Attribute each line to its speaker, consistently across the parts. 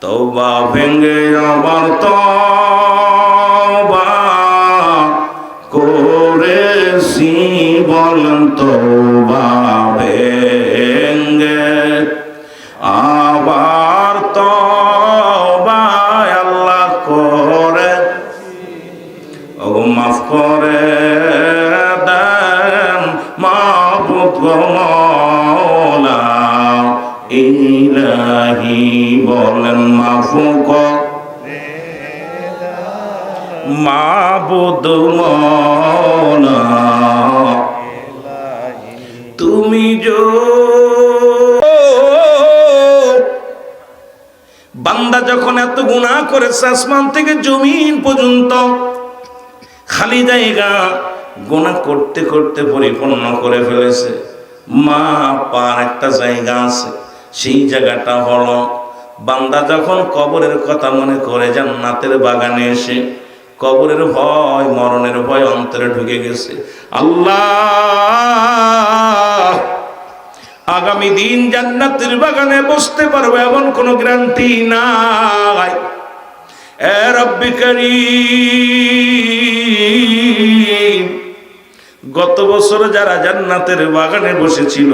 Speaker 1: তওবা ভেঙে আবার তওবা করেছি বলেন, তওবা ভেঙে আবার তওবা আল্লাহ করে ও মাফ করে দেন মাবুদ গো মওলা ইলাহি বলেন মাফ করে মাবুদ মওলা তুমি বান্দা যখন এত গুনাহ করেছে আসমান থেকে জমিন পর্যন্ত খালি জায়গা গুনাহ করতে করতে পরিপূর্ণ করে ফেলেছে। মা পার একটা জায়গা আছে, সেই জায়গাটা হলো বান্দা যখন কবরের কথা মনে করে জান্নাতের বাগানে এসে কবরের ভয় মরণের ভয় অন্তরে ঢুকে গেছে। আল্লাহ আগামী দিন জান্নাতের বাগানে বসতে পারবে এমন কোনো গ্যারান্টি নাই। এ রব্বি কারীম, গত বছর যারা জান্নাতের বাগানে বসেছিল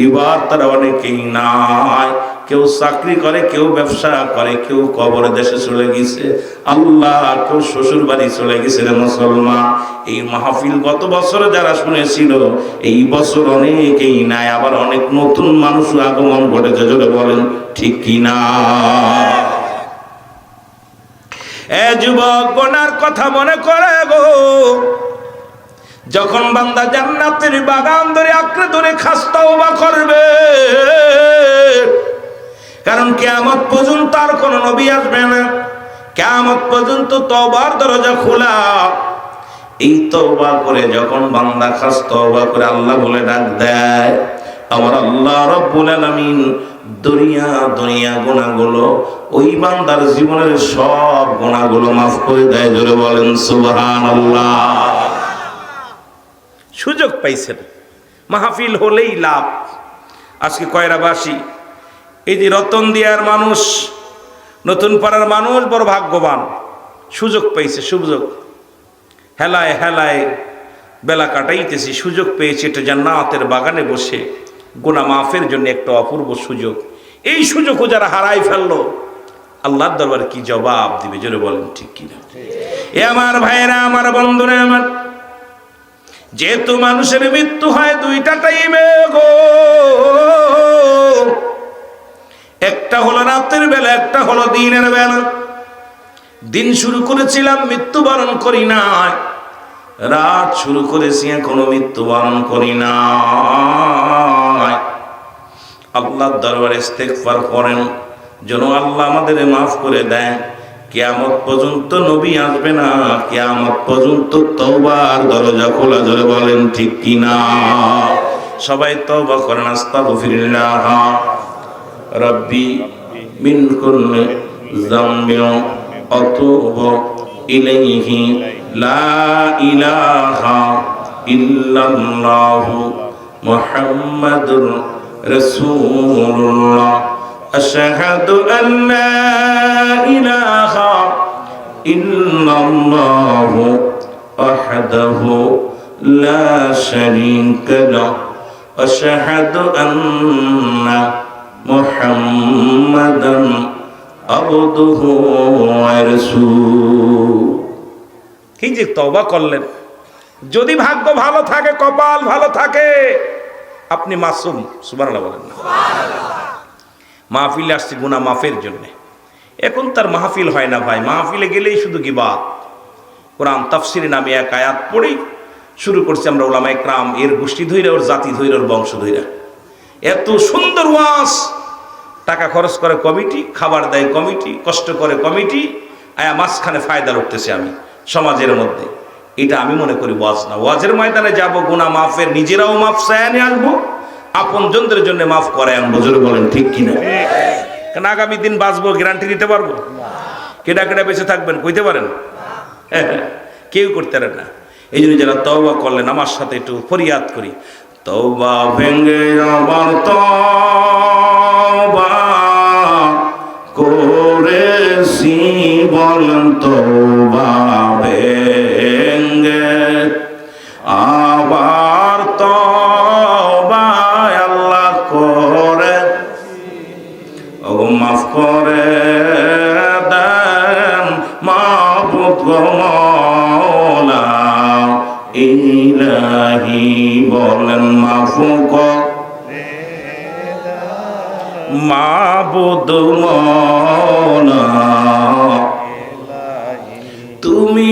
Speaker 1: এবার তারা অনেকেই নাই। কেউ চাকরি করে, কেউ ব্যবসা করে, কেউ কবর দেশে চলে গেছে। আল্লাহ কেউ শ্বশুর বাড়ি চলে গেছে রে মুসলমান। এই মাহফিল গত বছর যারা শুনেছিল এই বছর অনেকেই নাই, আবার অনেক নতুন মানুষ আগমন ঘটেছে। জোরে বলেন ঠিক কিনা? এ যুবক, গুনার কথা মনে করে গো, যখন বান্দা জান্নাতের বাগান ধরে আঁকড়ে ধরে খাস তওবা করবে, কারণ কিয়ামত পর্যন্ত আর কোন নবী আসবে না, কিয়ামত পর্যন্ত তওবার দরজা খোলা। এই তওবা করে যখন বান্দা খাস তওবা করে আল্লাহ বলে ডাক দেয়, আমার আল্লাহ রব্বুল আলামিন দুনিয়া গুনাহগুলো ওই বান্দার জীবনের সব গুনাহগুলো মাফ করে দেয়। জোরে বলেন সুবহানাল্লাহ। সুযোগ পাইছেন, মাহফিল হলেই লাভ। আজকে কয়রাবাসী, এই যে রতন দিয়ার মানুষ, নতুন পাড়ার মানুষ বড় ভাগ্যবান, সুযোগ পাইছে। সুযোগ হেলায় হেলায় বেলা কাটাইতেছি, সুযোগ পেয়েছে এটা জান্নাতের বাগানে বসে গুনাহ মাফের জন্য একটা অপূর্ব সুযোগ। এই সুযোগও যারা হারাই ফেললো আল্লাহর দরবারে কি জবাব দিবে? জোরে বলেন ঠিক কিনা? এ আমার ভাইরা, আমার বন্ধুরা, আমার যেহেতু মানুষের মৃত্যু হয় দুইটা টাইমে গো, একটা হলো রাতের বেলা, একটা হলো দিনের বেলা। দিন শুরু করেছিলাম, মৃত্যুবরণ করি না। রাত শুরু করেছি, এখনো মৃত্যুবরণ করি না। আল্লাহর দরবারে ইস্তেগফার করেন যেন আল্লাহ আমাদের মাফ করে দেয়। কিয়ামত পর্যন্ত নবী আসবে না, কিয়ামত পর্যন্ত তওবার দরজা খোলা। জোরে বলেন ঠিক কিনা? সবাই তওবা করেন। আস্তাগফিরুল্লাহ রাব্বি মিন কুল্লি যামবিন আতুবু ইলাইহি লা ইলাহা ইল্লাল্লাহু মুহাম্মাদুর রাসূলুল্লাহ আশহাদু আল্লা ইলাহা ইল্লাল্লাহু ওয়াহদাহু লা শারীকা লাহু আশহাদু আন্না মুহাম্মাদান আবদুহু ওয়া রাসূলুহু। কি যে তওবা করলেন, যদি ভাগ্য ভালো থাকে, কপাল ভালো থাকে, আপনি মাসুম। সুবহানাল্লাহ বলেন না? মাহফিলে আসছে গুনাহ মাফের জন্য। এখন তার মাহফিল হয় না ভাই, মাহফিলে গেলেই শুধু গিবাত। কোরআন তাফসিরে নামে এক আয়াত পড়েই শুরু করছি আমরা উলামায়ে কেরাম, এর গোষ্ঠী ধইরা, ওর জাতি ধইরা, ওর বংশ ধইরা। এত সুন্দর ওয়াজ, টাকা খরচ করে কমিটি, খাবার দেয় কমিটি, কষ্ট করে কমিটি, আয়া মাঝখানে ফায়দা উঠতেছে আমি সমাজের মধ্যে। এটা আমি মনে করি ওয়াজ না। ওয়াজের ময়দানে যাব, গুনাহ মাফের, নিজেরাও মাফ চায় নিয়ে আসবো, আপন জনদের জন্য মাফ করে আনবো। জোরে বলেন ঠিক কিনা? কারণ আগামী দিন বাঁচবো গ্যারান্টি দিতে পারবো? কেডা কেডা বেঁচে থাকবেন কইতে পারেন? কেউ করতে পারেন না। এই জন্য যারা তওবা করলেন আমার সাথে একটু ফরিয়াদ করি, তওবা ভেঙে আবার তওবা বলেন তওবা ভেঙ্গে আবার তওবা আল্লাহ করে ও মাফ করে দেন মাবুদ গো মওলা ইলাহি বলেন মাফ করে মাবুদ মওলা তুমি